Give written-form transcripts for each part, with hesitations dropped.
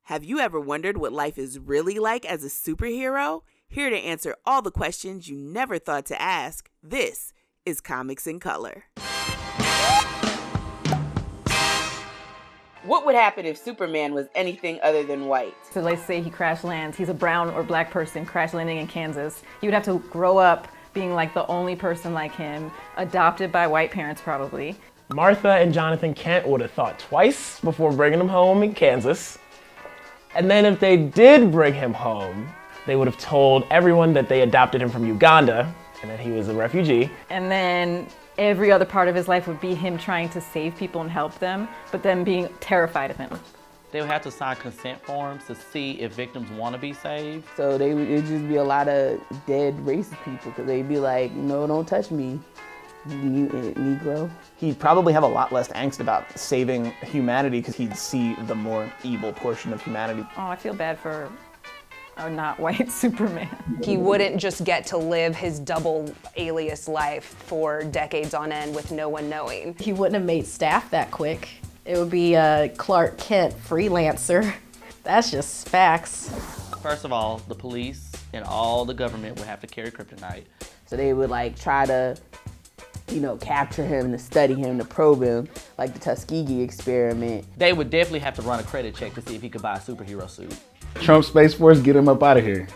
Have you ever wondered what life is really like as a superhero? Here to answer all the questions you never thought to ask, this is Comics in Color. What would happen if Superman was anything other than white? So let's say he crash lands, he's a brown or black person crash landing in Kansas. He would have to grow up being like the only person like him, adopted by white parents probably. Martha and Jonathan Kent would have thought twice before bringing him home in Kansas. And then if they did bring him home, they would have told everyone that they adopted him from Uganda and that he was a refugee. And then every other part of his life would be him trying to save people and help them, but then being terrified of him. They would have to sign consent forms to see if victims want to be saved. So it'd just be a lot of dead racist people because they'd be like, no, don't touch me, you mutant Negro. He'd probably have a lot less angst about saving humanity because he'd see the more evil portion of humanity. Oh, I feel bad for a not white Superman. He wouldn't just get to live his double alias life for decades on end with no one knowing. He wouldn't have made staff that quick. It would be a Clark Kent freelancer. That's just facts. First of all, the police and all the government would have to carry kryptonite. So they would like try to, capture him, to study him, to probe him, like the Tuskegee experiment. They would definitely have to run a credit check to see if he could buy a superhero suit. Trump Space Force, get him up out of here.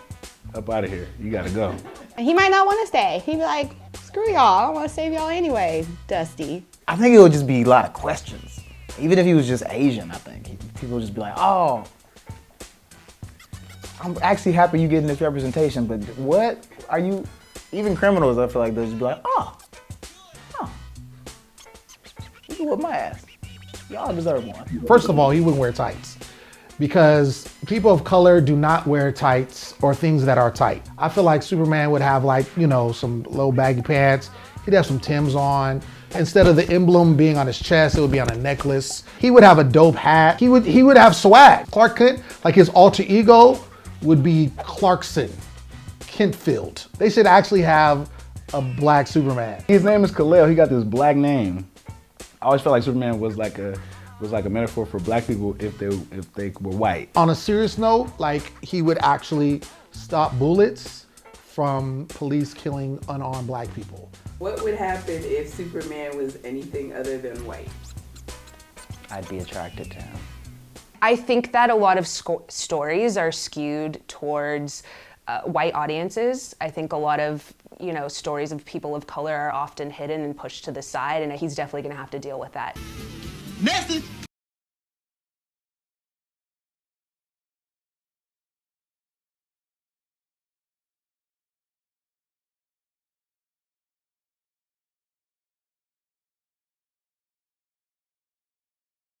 Up out of here. You gotta go. He might not want to stay. He'd be like, screw y'all, I don't want to save y'all anyway, Dusty. I think it would just be a lot of questions. Even if he was just Asian, I think. People would just be like, oh, I'm actually happy you getting this representation, but what are you, even criminals, I feel like they'll just be like, oh, you can whip my ass. Y'all deserve one. First of all, he wouldn't wear tights because people of color do not wear tights or things that are tight. I feel like Superman would have some low baggy pants. He'd have some Timbs on. Instead of the emblem being on his chest, it would be on a necklace. He would have a dope hat. He would have swag. Clark Kent, like his alter ego, would be Clarkson, Kentfield. They should actually have a black Superman. His name is Kal-El. He got this black name. I always felt like Superman was like a metaphor for black people if they were white. On a serious note, he would actually stop bullets from police killing unarmed black people. What would happen if Superman was anything other than white? I'd be attracted to him. I think that a lot of stories are skewed towards white audiences. I think a lot of stories of people of color are often hidden and pushed to the side, and he's definitely gonna have to deal with that. Message